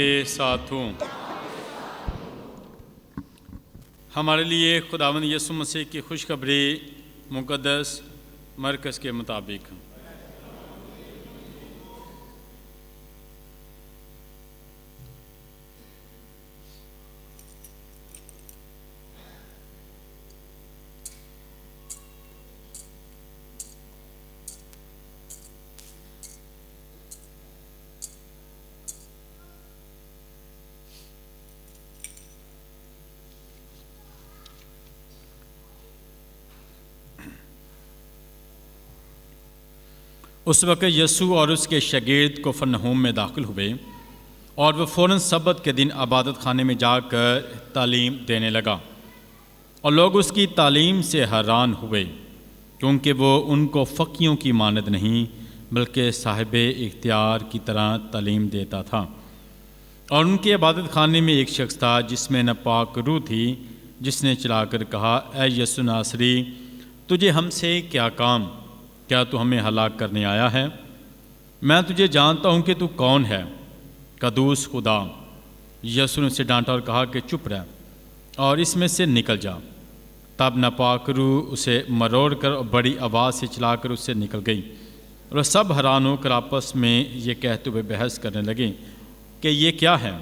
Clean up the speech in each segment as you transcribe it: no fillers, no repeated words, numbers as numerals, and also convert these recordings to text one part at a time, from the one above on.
کے ساتھ ہوں۔ ہمارے لیے خداوند یسوع مسیح کی خوشخبری مقدس مرکز کے مطابق۔ اس وقت یسوع اور اس کے شاگرد کفرنہوم میں داخل ہوئے اور وہ فوراً سبت کے دن عبادت خانے میں جا کر تعلیم دینے لگا، اور لوگ اس کی تعلیم سے حیران ہوئے، کیونکہ وہ ان کو فقیوں کی مانند نہیں بلکہ صاحب اختیار کی طرح تعلیم دیتا تھا۔ اور ان کے عبادت خانے میں ایک شخص تھا جس میں ناپاک روح تھی، جس نے چلا کر کہا، اے یسوع ناصری، تجھے ہم سے کیا کام؟ کیا تو ہمیں ہلاک کرنے آیا ہے؟ میں تجھے جانتا ہوں کہ تو کون ہے، قدوس خدا۔ یسوع نے اسے ڈانٹا اور کہا کہ چپ رہ اور اس میں سے نکل جا۔ تب ناپاک روح اسے مروڑ کر اور بڑی آواز سے چلا کر اس سے نکل گئی، اور سب حیران ہو کر آپس میں یہ کہتے ہوئے بحث کرنے لگے کہ یہ کیا ہے؟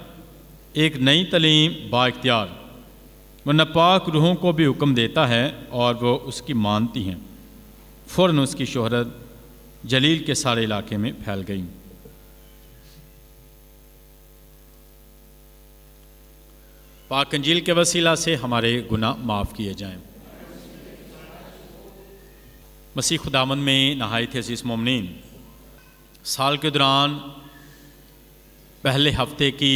ایک نئی تعلیم با اختیار۔ وہ ناپاک روحوں کو بھی حکم دیتا ہے اور وہ اس کی مانتی ہیں۔ فوراً اس کی شہرت جلیل کے سارے علاقے میں پھیل گئی۔ پاک انجیل کے وسیلہ سے ہمارے گناہ معاف کیے جائیں۔ مسیح خداوند میں نہایت عزیز مومنین، سال کے دوران پہلے ہفتے کی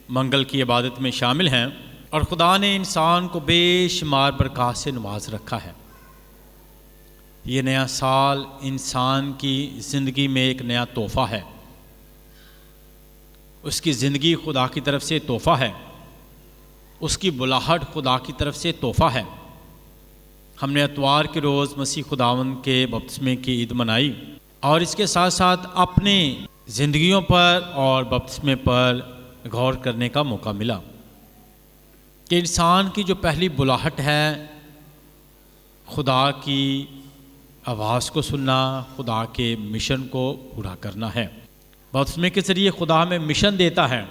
منگل کی عبادت میں شامل ہیں، اور خدا نے انسان کو بے شمار برکات سے نواز رکھا ہے۔ یہ نیا سال انسان کی زندگی میں ایک نیا تحفہ ہے۔ اس کی زندگی خدا کی طرف سے تحفہ ہے، اس کی بلاہٹ خدا کی طرف سے تحفہ ہے۔ ہم نے اتوار کے روز مسیح خداوند کے بپتسمے کی عید منائی، اور اس کے ساتھ ساتھ اپنے زندگیوں پر اور بپتسمے پر غور کرنے کا موقع ملا کہ انسان کی جو پہلی بلاہٹ ہے خدا کی آواز کو سننا، خدا کے مشن کو پورا کرنا ہے۔ بپتسمے کے ذریعے خدا ہمیں مشن دیتا ہے،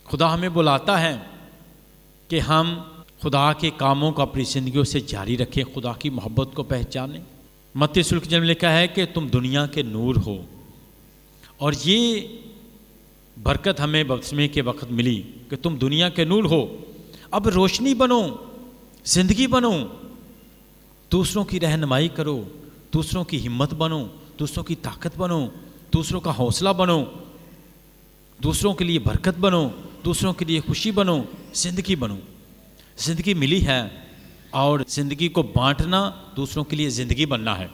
خدا ہمیں بلاتا ہے کہ ہم خدا کے کاموں کو اپنی زندگیوں سے جاری رکھیں، خدا کی محبت کو پہچانیں۔ متی رسول کے جنم لکھا ہے کہ تم دنیا کے نور ہو، اور یہ برکت ہمیں بپتسمے کے وقت ملی کہ تم دنیا کے نور ہو۔ اب روشنی بنو، زندگی بنو، دوسروں کی رہنمائی کرو، دوسروں کی ہمت بنو، دوسروں کی طاقت بنو، دوسروں کا حوصلہ بنو، دوسروں کے لیے برکت بنو، دوسروں کے لیے خوشی بنو، زندگی بنو۔ زندگی ملی ہے، اور زندگی کو بانٹنا دوسروں کے لیے زندگی بننا ہے،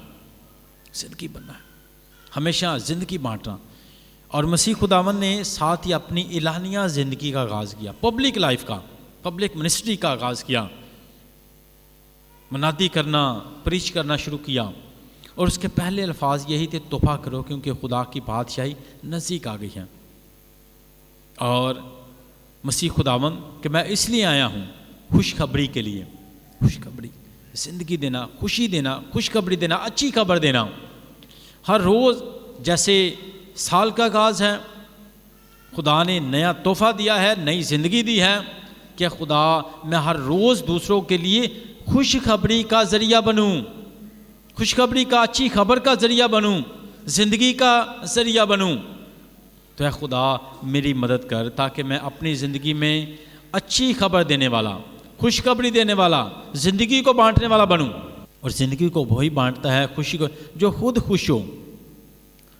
زندگی بننا ہے، ہمیشہ زندگی بانٹنا۔ اور مسیح خداوند نے ساتھ ہی اپنی اعلانیہ زندگی کا آغاز کیا، پبلک لائف کا، پبلک منسٹری کا آغاز کیا، منادی کرنا، پریچ کرنا شروع کیا، اور اس کے پہلے الفاظ یہی تھے، تحفہ کرو کیونکہ خدا کی بادشاہی نزدیک آ گئی ہے۔ اور مسیح خداوند کہ میں اس لیے آیا ہوں خوشخبری کے لیے، خوشخبری، زندگی دینا، خوشی دینا، خوشخبری دینا، اچھی خبر دینا۔ ہر روز جیسے سال کا آغاز ہے، خدا نے نیا تحفہ دیا ہے، نئی زندگی دی ہے، کہ خدا میں ہر روز دوسروں کے لیے خوشخبری کا ذریعہ بنوں، خوشخبری کا، اچھی خبر کا ذریعہ بنوں، زندگی کا ذریعہ بنوں۔ تو اے خدا میری مدد کر تاکہ میں اپنی زندگی میں اچھی خبر دینے والا، خوشخبری دینے والا، زندگی کو بانٹنے والا بنوں۔ اور زندگی کو وہی بانٹتا ہے، خوشی کو، جو خود خوش ہو۔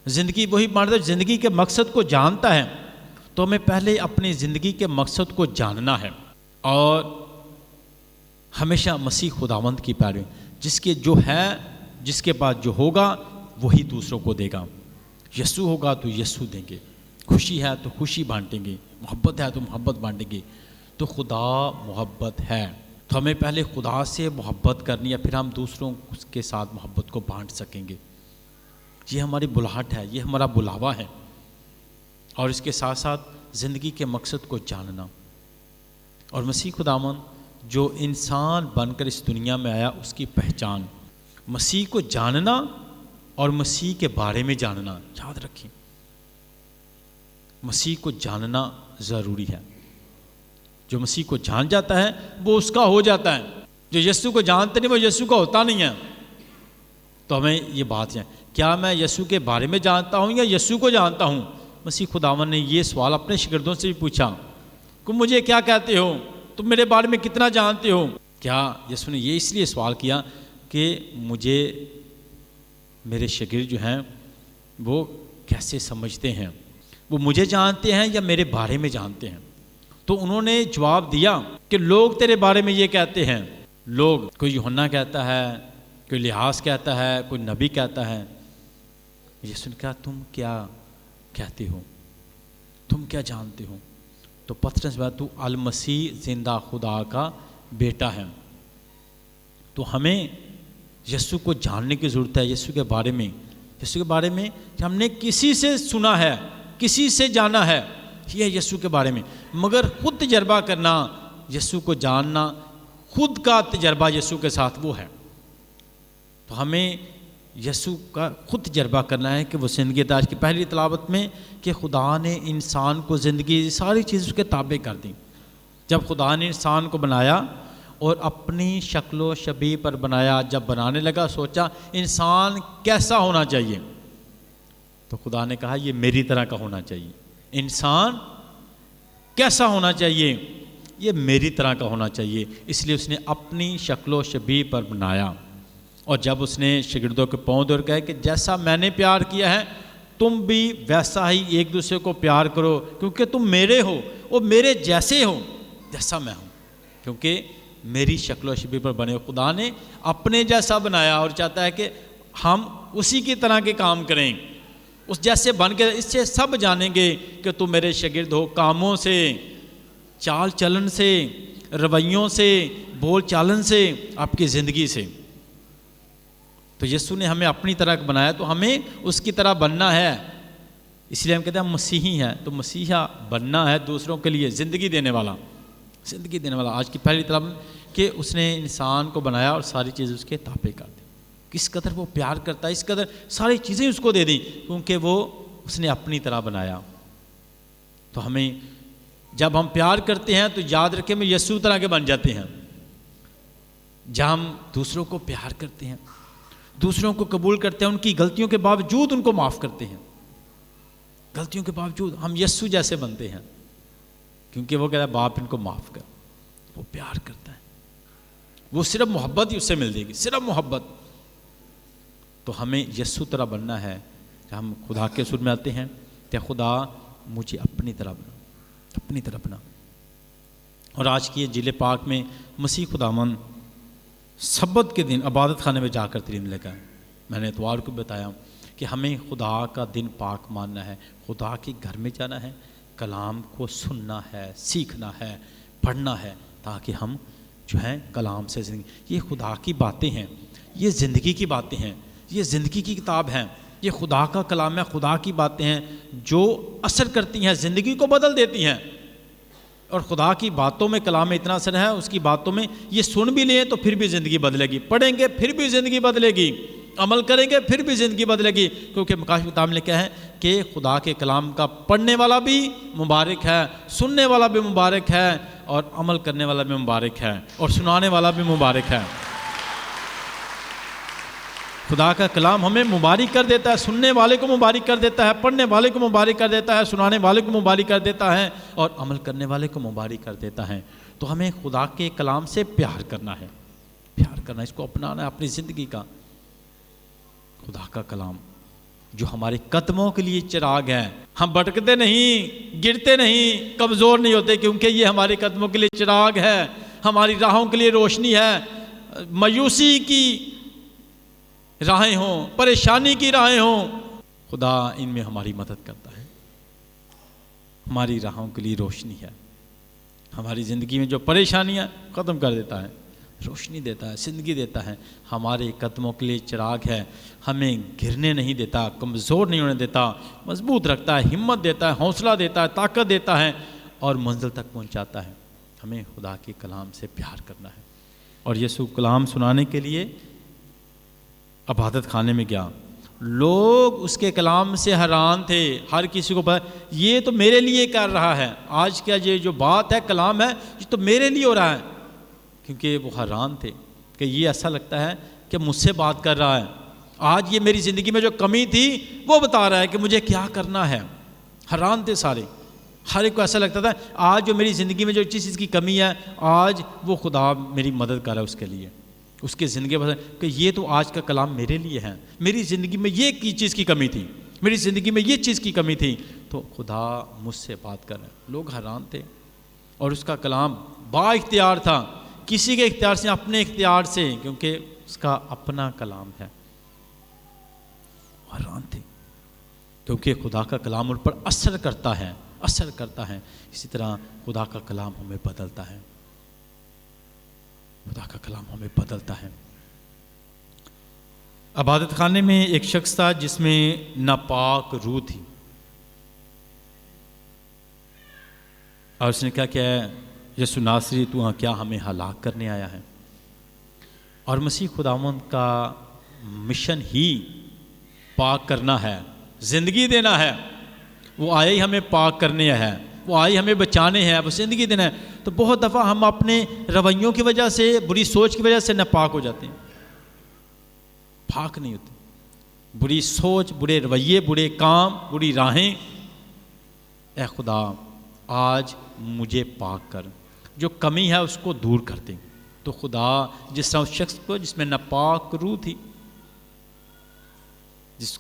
زندگی وہی بانٹتا ہے زندگی کے مقصد کو جانتا ہے۔ تو ہمیں پہلے اپنی زندگی کے مقصد کو جاننا ہے، اور ہمیشہ مسیح خداوند کی پیروی، جس کے جو ہے، جس کے پاس جو ہوگا وہی دوسروں کو دے گا۔ یسوع ہوگا تو یسوع دیں گے، خوشی ہے تو خوشی بانٹیں گے، محبت ہے تو محبت بانٹیں گے۔ تو خدا محبت ہے، تو ہمیں پہلے خدا سے محبت کرنی ہے، پھر ہم دوسروں کے ساتھ محبت کو بانٹ سکیں گے۔ یہ ہماری بلاہٹ ہے، یہ ہمارا بلاوا ہے۔ اور اس کے ساتھ ساتھ زندگی کے مقصد کو جاننا. اور مسیح خداوند جو انسان بن کر اس دنیا میں آیا اس کی پہچان مسیح کو جاننا اور مسیح کے بارے میں جاننا. یاد رکھیں مسیح کو جاننا ضروری ہے. جو مسیح کو جان جاتا ہے وہ اس کا ہو جاتا ہے. جو یسوع کو جانتے نہیں وہ یسوع کا ہوتا نہیں ہے. تو ہمیں یہ بات ہے کیا میں یسوع کے بارے میں جانتا ہوں یا یسوع کو جانتا ہوں. مسیح خداوند نے یہ سوال اپنے شاگردوں سے بھی پوچھا کہ مجھے کیا کہتے ہو, تم میرے بارے میں کتنا جانتے ہو. کیا یسوع نے یہ اس لیے سوال کیا کہ مجھے میرے شاگرد جو ہیں وہ کیسے سمجھتے ہیں, وہ مجھے جانتے ہیں یا میرے بارے میں جانتے ہیں. تو انہوں نے جواب دیا کہ لوگ تیرے بارے میں یہ کہتے ہیں. لوگ کوئی یوحنا کہتا ہے, کوئی لحاظ کہتا ہے, کوئی نبی کہتا ہے. یسوع نے کہا تم کیا کہتے ہو, تم کیا جانتے ہو. تو پطرس نے تو المسیح زندہ خدا کا بیٹا ہے. تو ہمیں یسوع کو جاننے کی ضرورت ہے. یسوع کے بارے میں کہ ہم نے کسی سے سنا ہے, کسی سے جانا ہے, یہ یسوع کے بارے میں. مگر خود تجربہ کرنا, یسوع کو جاننا, خود کا تجربہ یسوع کے ساتھ وہ ہے. تو ہمیں یسوع کا خود تجربہ کرنا ہے کہ وہ زندگی آج کی پہلی تلاوت میں کہ خدا نے انسان کو زندگی ساری چیز اس کے تابع کر دی. جب خدا نے انسان کو بنایا اور اپنی شکل و شبیہ پر بنایا, جب بنانے لگا سوچا انسان کیسا ہونا چاہیے, تو خدا نے کہا یہ میری طرح کا ہونا چاہیے. انسان کیسا ہونا چاہیے, یہ میری طرح کا ہونا چاہیے. اس لیے اس نے اپنی شکل و شبیہ پر بنایا. اور جب اس نے شاگردوں کے پاؤں دھو کہا کہ جیسا میں نے پیار کیا ہے تم بھی ویسا ہی ایک دوسرے کو پیار کرو, کیونکہ تم میرے ہو اور میرے جیسے ہو جیسا میں ہوں. کیونکہ میری شکل و شبیہ پر بنے. خدا نے اپنے جیسا بنایا اور چاہتا ہے کہ ہم اسی کی طرح کے کام کریں, اس جیسے بن کے. اس سے سب جانیں گے کہ تم میرے شاگرد ہو, کاموں سے, چال چلن سے, رویوں سے, بول چالن سے, آپ کی زندگی سے. تو یسوع نے ہمیں اپنی طرح بنایا تو ہمیں اس کی طرح بننا ہے. اس لیے ہم کہتے ہیں ہم مسیحی ہیں. تو مسیحا بننا ہے دوسروں کے لیے زندگی دینے والا. آج کی پہلی طرف کہ اس نے انسان کو بنایا اور ساری چیزیں اس کے تابع کر دی. کس قدر وہ پیار کرتا ہے, اس قدر ساری چیزیں اس کو دے دیں, کیونکہ وہ اس نے اپنی طرح بنایا. تو ہمیں جب ہم پیار کرتے ہیں تو یاد رکھیں ہم یسوع طرح کے بن جاتے ہیں. جب ہم دوسروں کو پیار کرتے ہیں, دوسروں کو قبول کرتے ہیں, ان کی غلطیوں کے باوجود ان کو معاف کرتے ہیں, غلطیوں کے باوجود ہم یسوع جیسے بنتے ہیں. کیونکہ وہ کہتا ہے باپ ان کو معاف کر. وہ پیار کرتا ہے, وہ صرف محبت ہی اس سے مل جائے گی, صرف محبت. تو ہمیں یسوع طرح بننا ہے. ہم خدا کے سر میں آتے ہیں کہ خدا مجھے اپنی طرح بنا, اپنی طرح بنا. اور آج کی انجیل پاک میں مسیح خداوند سبت کے دن عبادت خانے میں جا کر ترنیم لے گا. میں نے اتوار کو بتایا کہ ہمیں خدا کا دن پاک ماننا ہے, خدا کے گھر میں جانا ہے, کلام کو سننا ہے, سیکھنا ہے, پڑھنا ہے, تاکہ ہم جو ہیں کلام سے زندگی. یہ خدا کی باتیں ہیں, یہ زندگی کی باتیں ہیں, یہ زندگی کی کتاب ہیں, یہ خدا کا کلام ہے, خدا کی باتیں ہیں جو اثر کرتی ہیں, زندگی کو بدل دیتی ہیں. اور خدا کی باتوں میں, کلام میں اتنا اثر ہے, اس کی باتوں میں یہ سن بھی لیں تو پھر بھی زندگی بدلے گی, پڑھیں گے پھر بھی زندگی بدلے گی, عمل کریں گے پھر بھی زندگی بدلے گی. کیونکہ مکاشف کتاب میں کیا ہے کہ خدا کے کلام کا پڑھنے والا بھی مبارک ہے, سننے والا بھی مبارک ہے, اور عمل کرنے والا بھی مبارک ہے, اور سنانے والا بھی مبارک ہے. خدا کا کلام ہمیں مبارک کر دیتا ہے, سننے والے کو مبارک کر دیتا ہے, پڑھنے والے کو مبارک کر دیتا ہے, سنانے والے کو مبارک کر دیتا ہے, اور عمل کرنے والے کو مبارک کر دیتا ہے. تو ہمیں خدا کے کلام سے پیار کرنا ہے, پیار کرنا, اس کو اپنانا ہے اپنی زندگی کا. خدا کا کلام جو ہمارے قدموں کے لیے چراغ ہے, ہم بھٹکتے نہیں, گرتے نہیں, کمزور نہیں ہوتے, کیونکہ یہ ہمارے قدموں کے لیے چراغ ہے, ہماری راہوں کے لیے روشنی ہے. مایوسی کی راہیں ہوں, پریشانی کی راہیں ہوں, خدا ان میں ہماری مدد کرتا ہے, ہماری راہوں کے لیے روشنی ہے. ہماری زندگی میں جو پریشانیاں ختم کر دیتا ہے, روشنی دیتا ہے، زندگی دیتا ہے، ہمارے قدموں کے لیے چراغ ہے، ہمیں گرنے نہیں دیتا، کمزور نہیں ہونے دیتا، مضبوط رکھتا ہے، ہمت دیتا ہے، حوصلہ دیتا ہے، طاقت دیتا ہے اور منزل تک پہنچاتا ہے۔ ہمیں خدا کے کلام سے پیار کرنا ہے۔ اور یسوع کلام سنانے کے لیے عبادت خانے میں گیا، لوگ اس کے کلام سے حیران تھے، ہر کسی کو پتا یہ تو میرے لیے کر رہا ہے، آج کیا یہ جو بات ہے، کلام ہے، یہ تو میرے لیے ہو رہا ہے، کیونکہ وہ حیران تھے کہ یہ ایسا لگتا ہے کہ مجھ سے بات کر رہا ہے، آج یہ میری زندگی میں جو کمی تھی وہ بتا رہا ہے کہ مجھے کیا کرنا ہے۔ حیران تھے سارے، ہر ایک کو ایسا لگتا تھا آج جو میری زندگی میں جو چیز کی کمی ہے، آج وہ خدا میری مدد کر رہا ہے اس کے لیے، اس کی زندگی میں کہ یہ تو آج کا کلام میرے لیے ہے، میری زندگی میں یہ چیز کی کمی تھی، میری زندگی میں یہ چیز کی کمی تھی، تو خدا مجھ سے بات کر رہا ہے۔ لوگ حیران تھے، اور اس کا کلام با اختیار تھا، کسی کے اختیار سے، اپنے اختیار سے، کیونکہ اس کا اپنا کلام ہے۔ حیران تھے کیونکہ خدا کا کلام ان پر اثر کرتا ہے، اثر کرتا ہے۔ اسی طرح خدا کا کلام ہمیں بدلتا ہے، خدا کا کلام ہمیں بدلتا ہے۔ عبادت خانے میں ایک شخص تھا جس میں ناپاک روح تھی، اور اس نے کیا کیا ہے، یسوع ناصری تو کیا ہمیں ہلاک کرنے آیا ہے؟ اور مسیح خداوند کا مشن ہی پاک کرنا ہے، زندگی دینا ہے۔ وہ آئے ہی ہمیں پاک کرنے ہے، وہ آئے ہمیں بچانے ہیں، وہ زندگی دینا ہے۔ تو بہت دفعہ ہم اپنے رویوں کی وجہ سے، بری سوچ کی وجہ سے ناپاک ہو جاتے ہیں، پاک نہیں ہوتے۔ بری سوچ، برے رویے، برے کام، بری راہیں، اے خدا آج مجھے پاک کر، جو کمی ہے اس کو دور کر دیں۔ تو خدا جس طرح اس شخص کو جس میں ناپاک روح تھی،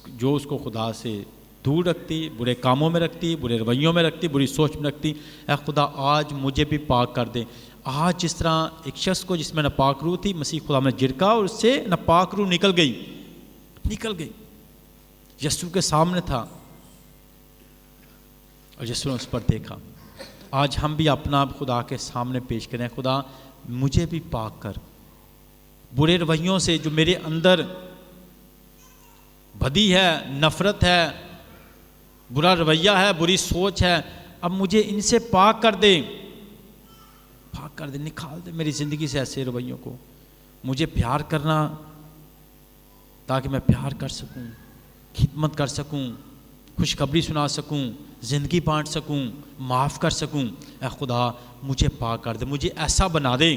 جو اس کو خدا سے دور رکھتی، برے کاموں میں رکھتی، برے رویوں میں رکھتی، بری سوچ میں رکھتی، اے خدا آج مجھے بھی پاک کر دے۔ آج جس طرح ایک شخص کو جس میں ناپاک روح تھی، مسیح خدا نے جھڑکا اور اس سے ناپاک روح نکل گئی، یسوع کے سامنے تھا اور یسوع نے اس پر دیکھا۔ آج ہم بھی اپنا خدا کے سامنے پیش کریں، خدا مجھے بھی پاک کر، برے رویوں سے جو میرے اندر بدی ہے، نفرت ہے، برا رویہ ہے، بری سوچ ہے، اب مجھے ان سے پاک کر دے، پاک کر دے، نکال دے میری زندگی سے ایسے رویوں کو۔ مجھے پیار کرنا تاکہ میں پیار کر سکوں، خدمت کر سکوں، خوشخبری سنا سکوں، زندگی بانٹ سکوں، معاف کر سکوں۔ اے خدا مجھے پاک کر دے، مجھے ایسا بنا دے۔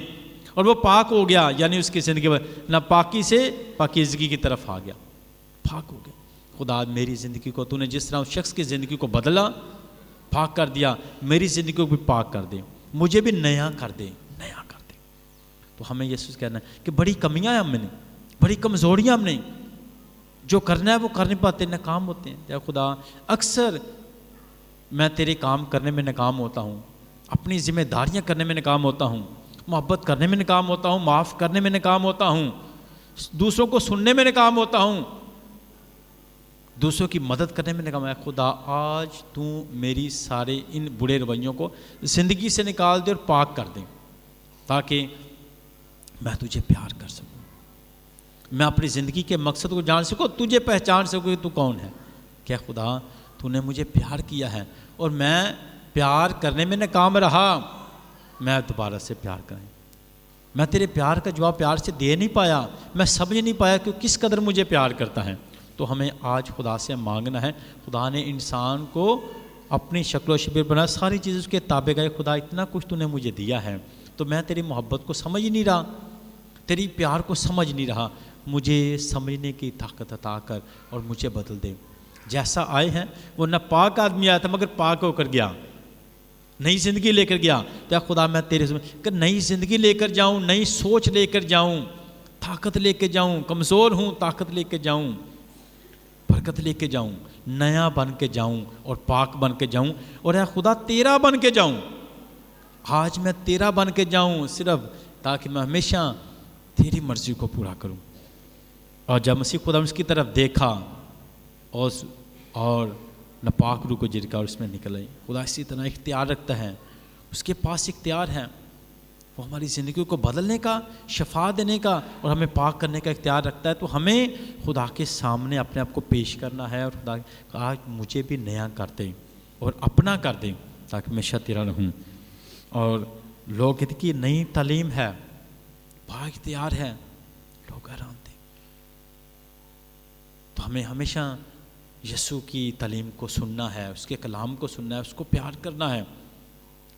اور وہ پاک ہو گیا، یعنی اس کی زندگی میں ناپاکی سے پاکیزگی کی طرف آ گیا، پاک ہو گیا۔ خدا میری زندگی کو تو نے جس طرح اس شخص کی زندگی کو بدلا، پاک کر دیا، میری زندگی کو بھی پاک کر دے، مجھے بھی نیا کر دے، نیا کر دے۔ تو ہمیں یسوع کہنا ہے کہ بڑی کمیاں ہیں ہم نے، بڑی کمزوریاں ہم نے، جو کرنا ہے وہ کر نہیں پاتے، ناکام ہوتے ہیں۔ اے خدا اکثر میں تیرے کام کرنے میں ناکام ہوتا ہوں، اپنی ذمہ داریاں کرنے میں ناکام ہوتا ہوں، محبت کرنے میں ناکام ہوتا ہوں، معاف کرنے میں ناکام ہوتا ہوں، دوسروں کو سننے میں ناکام ہوتا ہوں، دوسروں کی مدد کرنے میں ناکام ہے۔ خدا آج تو میری سارے ان برے رویوں کو زندگی سے نکال دے اور پاک کر دے، تاکہ میں تجھے پیار کر سکوں، میں اپنی زندگی کے مقصد کو جان سکوں، تجھے پہچان سکوں کہ تو کون ہے۔ کہ خدا تو نے مجھے پیار کیا ہے اور میں پیار کرنے میں ناکام رہا، میں دوبارہ سے پیار کریں، میں تیرے پیار کا جواب پیار سے دے نہیں پایا، میں سمجھ نہیں پایا کہ کس قدر مجھے پیار کرتا ہے۔ تو ہمیں آج خدا سے مانگنا ہے۔ خدا نے انسان کو اپنی شکل و شبیہ بنا، ساری چیزیں اس کے تابع گئے۔ خدا اتنا کچھ تو نے مجھے دیا ہے، تو میں تیری محبت کو سمجھ نہیں رہا، تیری پیار کو سمجھ نہیں رہا، مجھے سمجھنے کی طاقت عطا کر اور مجھے بدل دے۔ جیسا آئے ہیں وہ ناپاک آدمی آیا تھا مگر پاک ہو کر گیا، نئی زندگی لے کر گیا۔ تو اے خدا میں تیرے سے کہ نئی زندگی لے کر جاؤں، نئی سوچ لے کر جاؤں، طاقت لے کے جاؤں، کمزور ہوں طاقت لے کے جاؤں، برکت لے کے جاؤں، نیا بن کے جاؤں اور پاک بن کے جاؤں، اور اے خدا تیرا بن کے جاؤں۔ آج میں تیرا بن کے جاؤں صرف تاکہ میں ہمیشہ تیری مرضی کو پورا کروں۔ اور جب مسیح خدا اس کی طرف دیکھا اور ناپاک روح کو جھڑکا اور اس میں نکل آئی۔ خدا اسی طرح اختیار رکھتا ہے، اس کے پاس اختیار ہے، وہ ہماری زندگی کو بدلنے کا، شفا دینے کا اور ہمیں پاک کرنے کا اختیار رکھتا ہے۔ تو ہمیں خدا کے سامنے اپنے آپ کو پیش کرنا ہے اور خدا آج مجھے بھی نیا کر دیں اور اپنا کر دیں تاکہ ہمیشہ تیرا رہوں۔ اور لوگ کہتے کہ یہ نئی تعلیم ہے، با اختیار ہے، لوگ حیران تھے۔ تو ہمیں ہمیشہ یسوع کی تعلیم کو سننا ہے، اس کے کلام کو سننا ہے، اس کو پیار کرنا ہے۔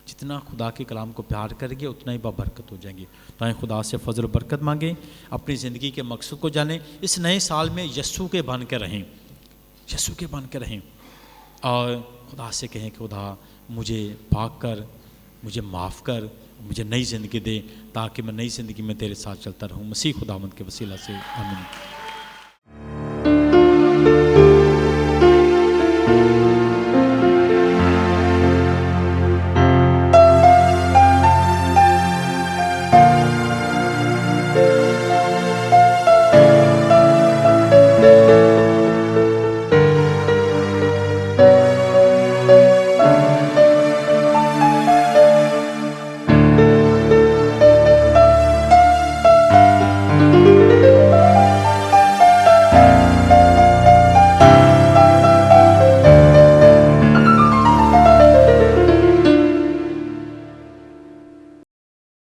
جتنا خدا کے کلام کو پیار کریں گے اتنا ہی بابرکت ہو جائیں گے۔ تو آئیں خدا سے فضل و برکت مانگیں، اپنی زندگی کے مقصد کو جانیں، اس نئے سال میں یسوع کے بن کے رہیں، یسوع کے بن کے رہیں، اور خدا سے کہیں کہ خدا مجھے پاک کر، مجھے معاف کر، مجھے نئی زندگی دے تاکہ میں نئی زندگی میں تیرے ساتھ چلتا رہوں۔ مسیح خداوند کے وسیلہ سے آمین۔